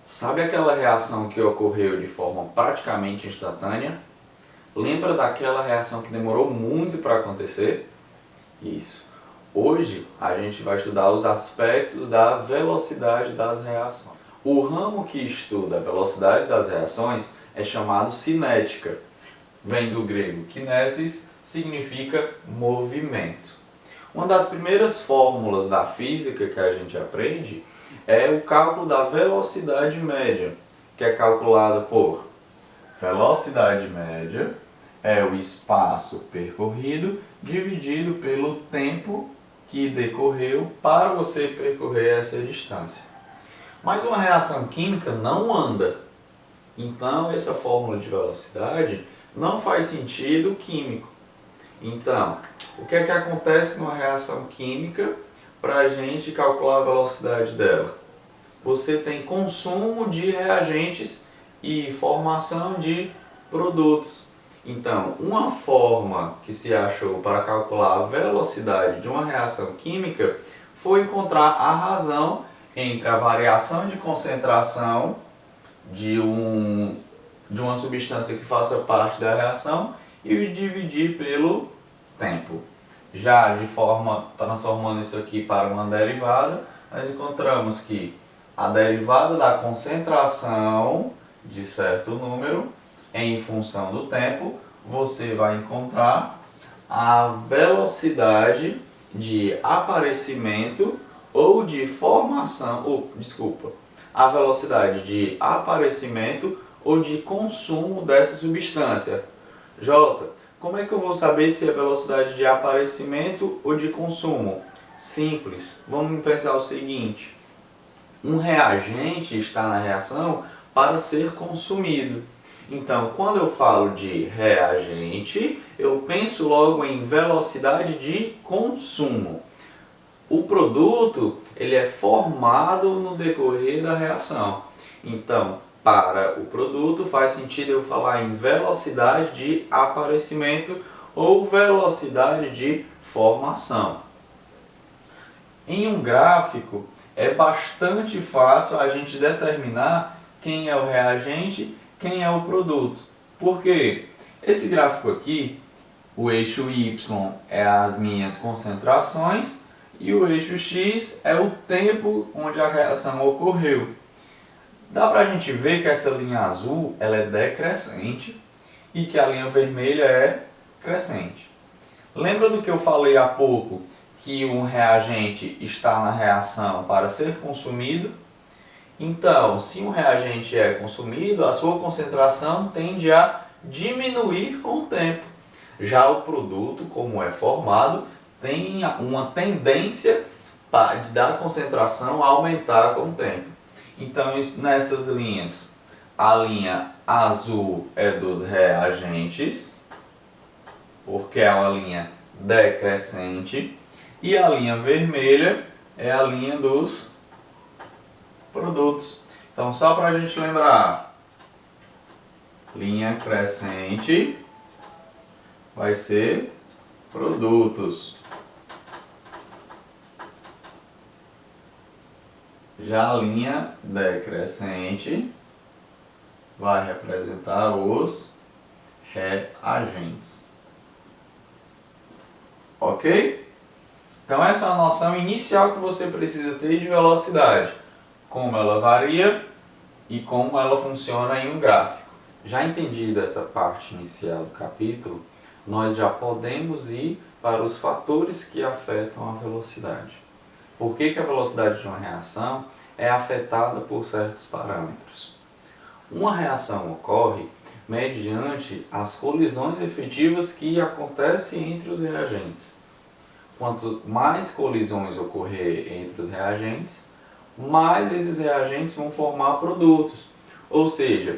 Sabe aquela reação que ocorreu de forma praticamente instantânea? Lembra daquela reação que demorou muito para acontecer? Isso. Hoje a gente vai estudar os aspectos da velocidade das reações. O ramo que estuda a velocidade das reações é chamado cinética. Vem do grego kinesis, significa movimento. Uma das primeiras fórmulas da física que a gente aprende é o cálculo da velocidade média, que é calculada por velocidade média é o espaço percorrido dividido pelo tempo que decorreu para você percorrer essa distância. Mas uma reação química não anda. Então essa fórmula de velocidade não faz sentido químico. Então, o que é que acontece numa reação química para a gente calcular a velocidade dela? Você tem consumo de reagentes e formação de produtos. Então, uma forma que se achou para calcular a velocidade de uma reação química foi encontrar a razão entre a variação de concentração de uma substância que faça parte da reação e dividir pelo tempo. Já de forma, transformando isso aqui para uma derivada, nós encontramos que a derivada da concentração de certo número em função do tempo, você vai encontrar a velocidade de aparecimento ou de formação, a velocidade de aparecimento ou de consumo dessa substância. Jota, como é que eu vou saber se é velocidade de aparecimento ou de consumo? Simples, vamos pensar o seguinte: um reagente está na reação para ser consumido. Então, quando eu falo de reagente, eu penso logo em velocidade de consumo. O produto, ele é formado no decorrer da reação. Então, para o produto faz sentido eu falar em velocidade de aparecimento ou velocidade de formação. Em um gráfico, é bastante fácil a gente determinar quem é o reagente, quem é o produto. Por quê? Esse gráfico aqui, o eixo Y é as minhas concentrações e o eixo X é o tempo onde a reação ocorreu. Dá para a gente ver que essa linha azul ela é decrescente e que a linha vermelha é crescente. Lembra do que eu falei há pouco, que um reagente está na reação para ser consumido? Então, se um reagente é consumido, a sua concentração tende a diminuir com o tempo. Já o produto, como é formado, tem uma tendência da concentração a aumentar com o tempo. Então, nessas linhas, a linha azul é dos reagentes, porque é uma linha decrescente, e a linha vermelha é a linha dos produtos. Então, só para a gente lembrar, linha crescente vai ser produtos. Já a linha decrescente vai representar os reagentes. Ok? Então essa é a noção inicial que você precisa ter de velocidade. Como ela varia e como ela funciona em um gráfico. Já entendida essa parte inicial do capítulo, nós já podemos ir para os fatores que afetam a velocidade. Por que a velocidade de uma reação é afetada por certos parâmetros? Uma reação ocorre mediante as colisões efetivas que acontecem entre os reagentes. Quanto mais colisões ocorrer entre os reagentes, mais esses reagentes vão formar produtos. Ou seja,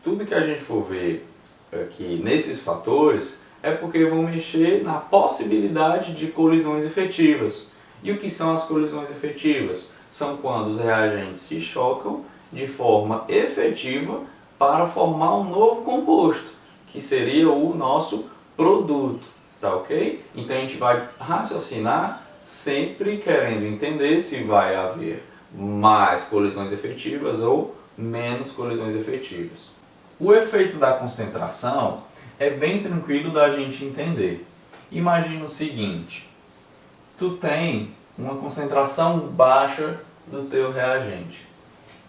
tudo que a gente for ver aqui nesses fatores é porque vão mexer na possibilidade de colisões efetivas. E o que são as colisões efetivas? São quando os reagentes se chocam de forma efetiva para formar um novo composto, que seria o nosso produto, tá ok? Então a gente vai raciocinar sempre querendo entender se vai haver mais colisões efetivas ou menos colisões efetivas. O efeito da concentração é bem tranquilo da gente entender. Imagina o seguinte, tu tem uma concentração baixa do teu reagente.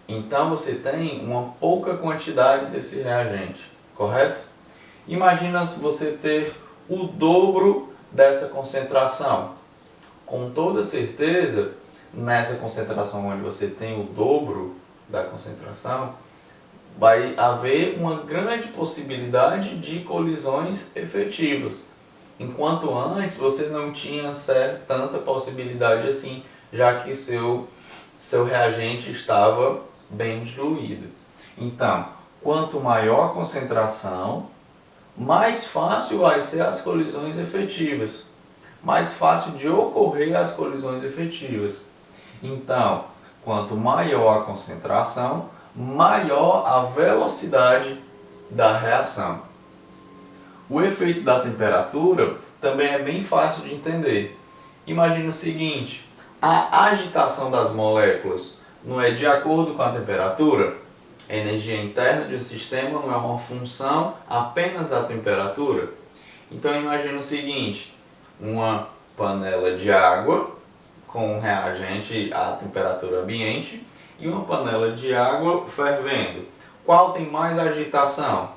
Então você tem uma pouca quantidade desse reagente, correto? Imagina se você ter o dobro dessa concentração. Com toda certeza, nessa concentração onde você tem o dobro da concentração, vai haver uma grande possibilidade de colisões efetivas. Enquanto antes você não tinha tanta possibilidade assim, já que seu reagente estava bem diluído. Então, quanto maior a concentração, mais fácil vai ser as colisões efetivas. Mais fácil de ocorrer as colisões efetivas. Então, quanto maior a concentração, maior a velocidade da reação. O efeito da temperatura também é bem fácil de entender. Imagina o seguinte, a agitação das moléculas não é de acordo com a temperatura? A energia interna de um sistema não é uma função apenas da temperatura? Então imagina o seguinte, uma panela de água com um reagente à temperatura ambiente e uma panela de água fervendo. Qual tem mais agitação?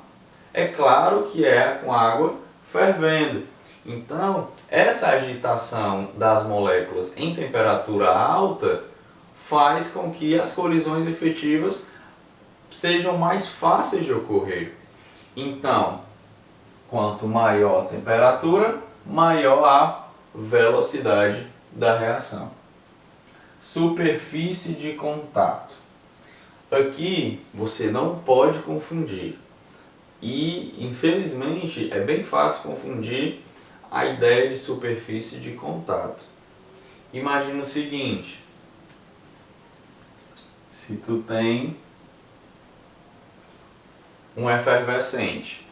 É claro que é com água fervendo. Então, essa agitação das moléculas em temperatura alta faz com que as colisões efetivas sejam mais fáceis de ocorrer. Então, quanto maior a temperatura, maior a velocidade da reação. Superfície de contato. Aqui você não pode confundir. E, infelizmente, é bem fácil confundir a ideia de superfície de contato. Imagina o seguinte, se tu tem um efervescente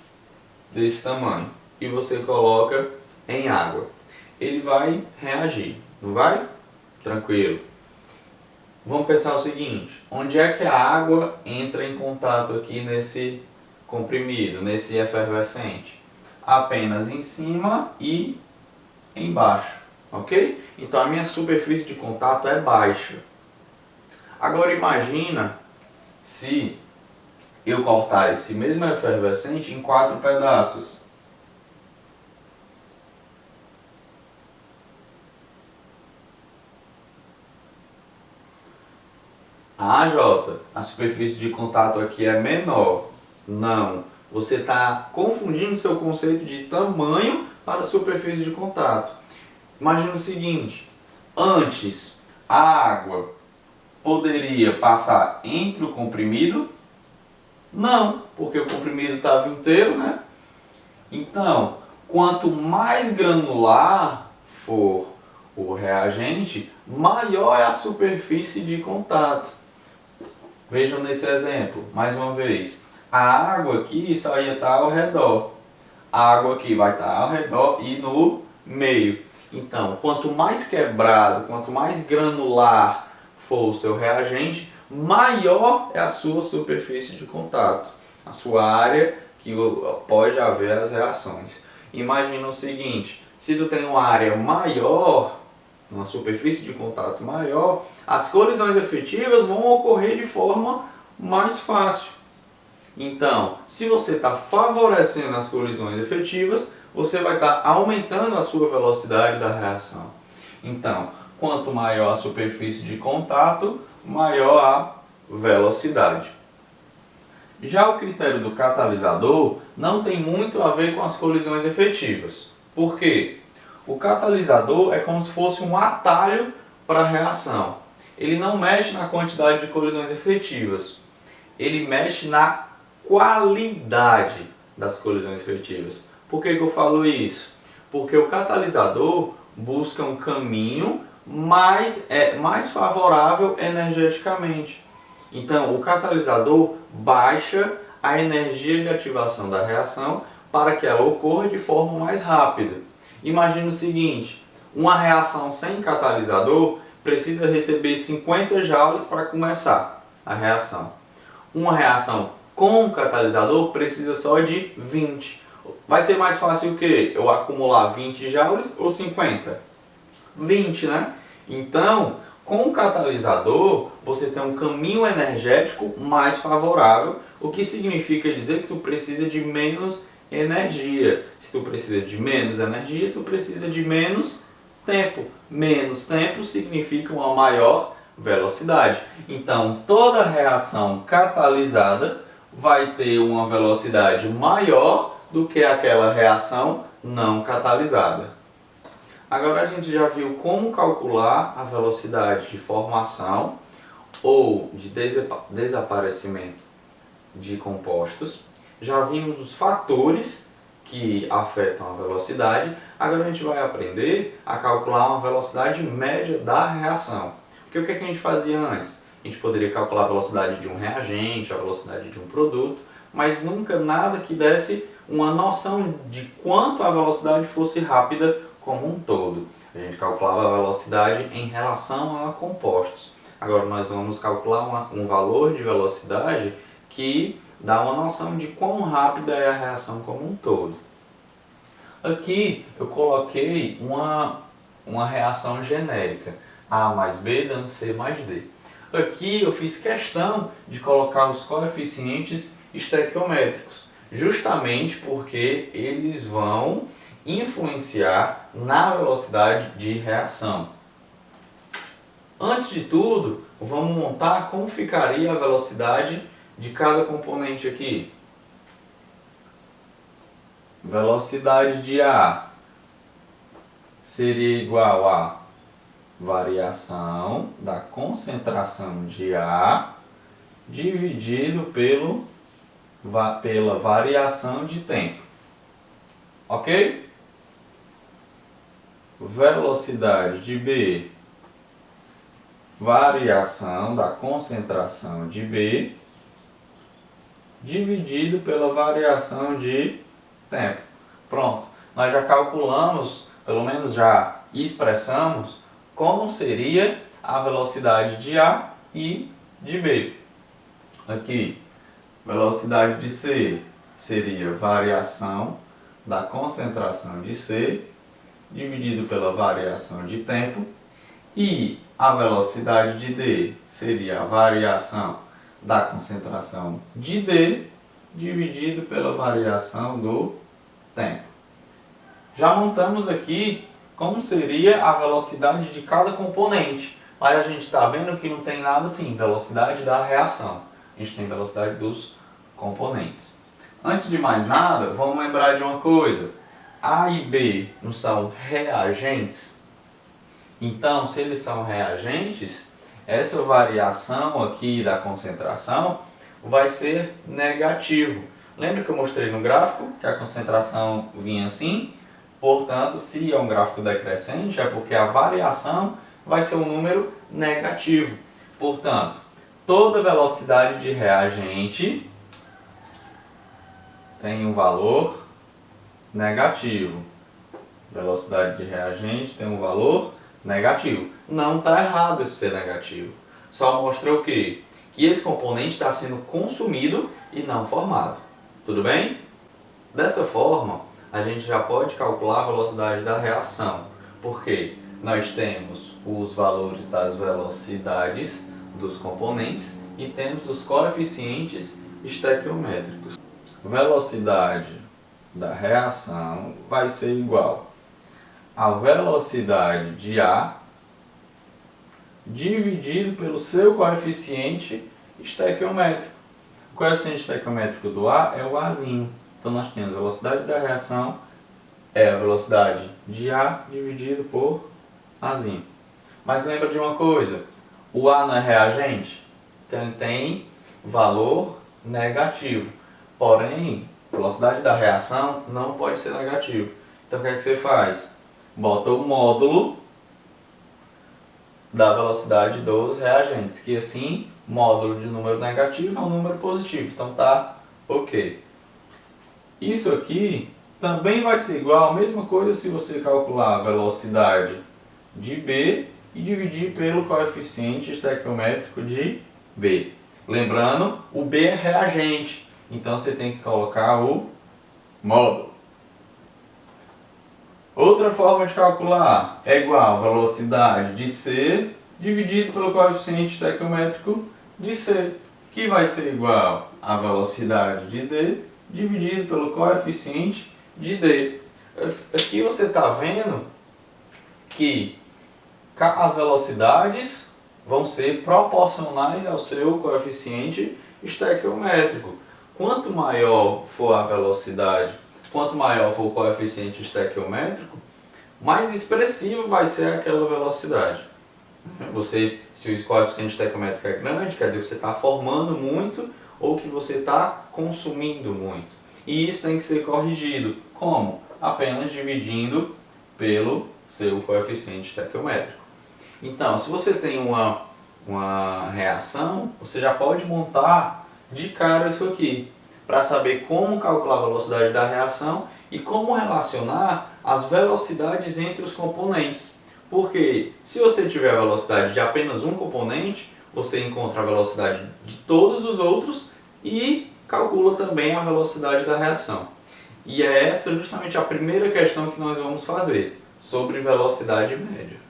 desse tamanho e você coloca em água, ele vai reagir, não vai? Tranquilo. Vamos pensar o seguinte, onde é que a água entra em contato aqui nesse comprimido, nesse efervescente? Apenas em cima e embaixo, ok? Então a minha superfície de contato é baixa. Agora imagina se eu cortar esse mesmo efervescente em 4 pedaços. Ah, Jota, a superfície de contato aqui é menor. Não, você está confundindo seu conceito de tamanho para a superfície de contato. Imagina o seguinte, antes a água poderia passar entre o comprimido? Não, porque o comprimido estava inteiro, né? Então, quanto mais granular for o reagente, maior é a superfície de contato. Vejam nesse exemplo, mais uma vez. A água aqui só ia estar ao redor. A água aqui vai estar ao redor e no meio. Então, quanto mais quebrado, quanto mais granular for o seu reagente, maior é a sua superfície de contato. A sua área que pode haver as reações. Imagina o seguinte, se tu tem uma área maior, uma superfície de contato maior, as colisões efetivas vão ocorrer de forma mais fácil. Então, se você está favorecendo as colisões efetivas, você vai estar aumentando a sua velocidade da reação. Então, quanto maior a superfície de contato, maior a velocidade. Já o critério do catalisador não tem muito a ver com as colisões efetivas. Por quê? O catalisador é como se fosse um atalho para a reação. Ele não mexe na quantidade de colisões efetivas. Ele mexe na qualidade das colisões efetivas. Por que eu falo isso? Porque o catalisador busca um caminho mais favorável energeticamente. Então, o catalisador baixa a energia de ativação da reação para que ela ocorra de forma mais rápida. Imagina o seguinte, uma reação sem catalisador precisa receber 50 joules para começar a reação. Uma reação com catalisador precisa só de 20. Vai ser mais fácil o quê? Eu acumular 20 joules ou 50? 20, né? Então, com o catalisador, você tem um caminho energético mais favorável, o que significa dizer que tu precisa de menos energia. Se tu precisa de menos energia, tu precisa de menos tempo. Menos tempo significa uma maior velocidade. Então, toda reação catalisada vai ter uma velocidade maior do que aquela reação não catalisada. Agora a gente já viu como calcular a velocidade de formação ou de desaparecimento de compostos. Já vimos os fatores que afetam a velocidade. Agora a gente vai aprender a calcular uma velocidade média da reação. Porque o que a gente fazia antes? A gente poderia calcular a velocidade de um reagente, a velocidade de um produto, mas nunca nada que desse uma noção de quanto a velocidade fosse rápida como um todo. A gente calculava a velocidade em relação a compostos. Agora nós vamos calcular um valor de velocidade que dá uma noção de quão rápida é a reação como um todo. Aqui eu coloquei uma reação genérica, A mais B dando C mais D. Aqui eu fiz questão de colocar os coeficientes estequiométricos, justamente porque eles vão influenciar na velocidade de reação. Antes de tudo, vamos montar como ficaria a velocidade de cada componente aqui. Velocidade de A seria igual a variação da concentração de A dividido pela variação de tempo. Ok? Velocidade de B, variação da concentração de B dividido pela variação de tempo. Pronto, nós já calculamos, pelo menos já expressamos como seria a velocidade de A e de B. Aqui, velocidade de C seria variação da concentração de C dividido pela variação de tempo, e a velocidade de D seria a variação da concentração de D dividido pela variação do tempo. Já montamos aqui como seria a velocidade de cada componente, mas a gente está vendo que não tem nada assim, velocidade da reação. A gente tem velocidade dos componentes. Antes de mais nada, vamos lembrar de uma coisa. A e B não são reagentes? Então, se eles são reagentes, essa variação aqui da concentração vai ser negativo. Lembra que eu mostrei no gráfico que a concentração vinha assim? Portanto, se é um gráfico decrescente, é porque a variação vai ser um número negativo. Portanto, toda velocidade de reagente tem um valor negativo. Velocidade de reagente tem um valor negativo. Não está errado isso ser negativo. Só mostra o quê? Que esse componente está sendo consumido e não formado. Tudo bem? Dessa forma, a gente já pode calcular a velocidade da reação. Porque nós temos os valores das velocidades dos componentes e temos os coeficientes estequiométricos. Velocidade da reação vai ser igual a velocidade de A dividido pelo seu coeficiente estequiométrico. O coeficiente estequiométrico do A é o Azinho. Então nós temos a velocidade da reação é a velocidade de A dividido por Azinho. Mas lembra de uma coisa, o A não é reagente? Então ele tem valor negativo. Porém, a velocidade da reação não pode ser negativo. Então o que é que você faz? Bota o módulo da velocidade dos reagentes, que assim, módulo de número negativo é um número positivo, então tá ok. Isso aqui também vai ser igual a mesma coisa se você calcular a velocidade de B e dividir pelo coeficiente estequiométrico de B. Lembrando, o B é reagente, então você tem que colocar o módulo. Outra forma de calcular é igual a velocidade de C dividido pelo coeficiente estequiométrico de C, que vai ser igual a velocidade de D dividido pelo coeficiente de D. Aqui você está vendo que as velocidades vão ser proporcionais ao seu coeficiente estequiométrico. Quanto maior for a velocidade, quanto maior for o coeficiente estequiométrico, mais expressivo vai ser aquela velocidade. Se o coeficiente estequiométrico é grande, quer dizer que você está formando muito ou que você está consumindo muito. E isso tem que ser corrigido. Como? Apenas dividindo pelo seu coeficiente estequiométrico. Então, se você tem uma reação, você já pode montar de cara isso aqui, para saber como calcular a velocidade da reação e como relacionar as velocidades entre os componentes. Porque se você tiver a velocidade de apenas um componente, você encontra a velocidade de todos os outros e calcula também a velocidade da reação. E é essa justamente a primeira questão que nós vamos fazer, sobre velocidade média.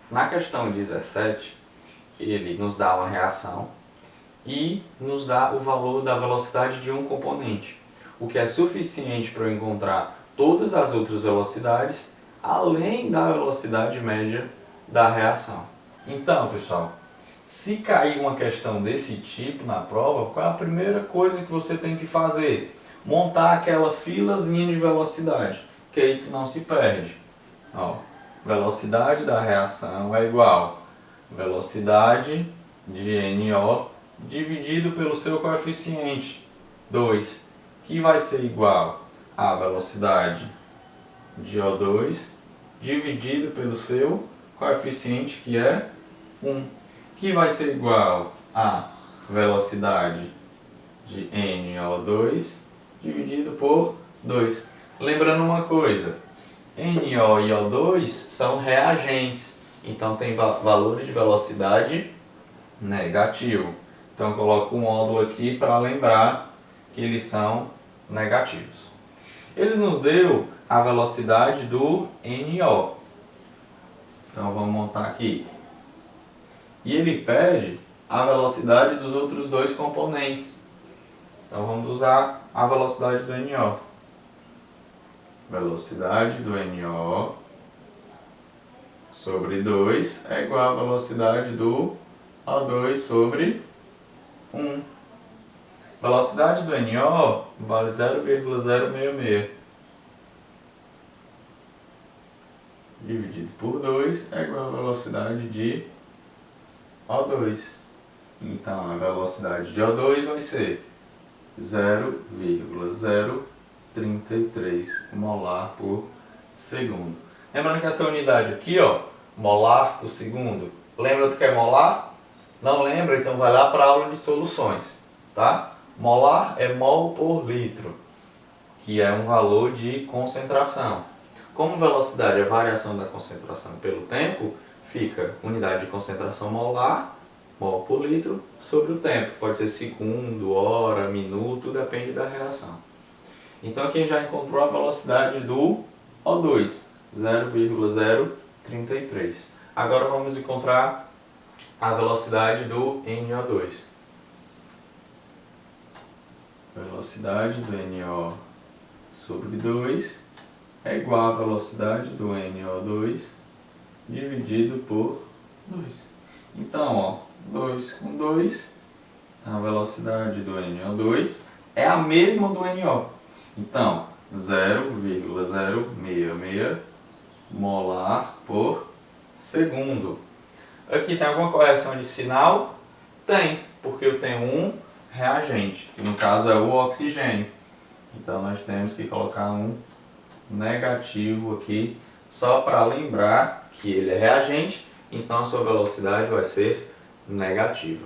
Na questão 17, ele nos dá uma reação e nos dá o valor da velocidade de um componente, o que é suficiente para eu encontrar todas as outras velocidades, além da velocidade média da reação. Então, pessoal, se cair uma questão desse tipo na prova, qual é a primeira coisa que você tem que fazer? Montar aquela filazinha de velocidade, que aí tu não se perde. Ó, velocidade da reação é igual a velocidade de NO dividido pelo seu coeficiente 2, que vai ser igual a velocidade de O2 dividido pelo seu coeficiente, que é 1, que vai ser igual a velocidade de NO2 dividido por 2. Lembrando uma coisa, NO e O2 são reagentes, então tem valores de velocidade negativo. Então eu coloco um módulo aqui para lembrar que eles são negativos. Eles nos deu a velocidade do NO. Então vamos montar aqui. E ele pede a velocidade dos outros dois componentes. Então vamos usar a velocidade do NO. Velocidade do NO sobre 2 é igual à velocidade do O2 sobre 1. Velocidade do NO vale 0,066. Dividido por 2 é igual à velocidade de O2. Então a velocidade de O2 vai ser 0,033 molar por segundo. Lembrando que essa unidade aqui, ó, molar por segundo. Lembra do que é molar? Não lembra? Então vai lá para a aula de soluções, tá? Molar é mol por litro, que é um valor de concentração. Como velocidade é a variação da concentração pelo tempo, fica unidade de concentração molar, mol por litro, sobre o tempo. Pode ser segundo, hora, minuto, depende da reação. Então aqui a gente já encontrou a velocidade do O2, 0,033. Agora vamos encontrar a velocidade do NO2. Velocidade do NO sobre 2 é igual à velocidade do NO2 dividido por 2. Então, ó, 2 com 2, a velocidade do NO2 é a mesma do NO. Então, 0,066 molar por segundo. Aqui tem alguma correção de sinal? Tem, porque eu tenho um reagente, que no caso é o oxigênio. Então nós temos que colocar um negativo aqui, só para lembrar que ele é reagente, então a sua velocidade vai ser negativa.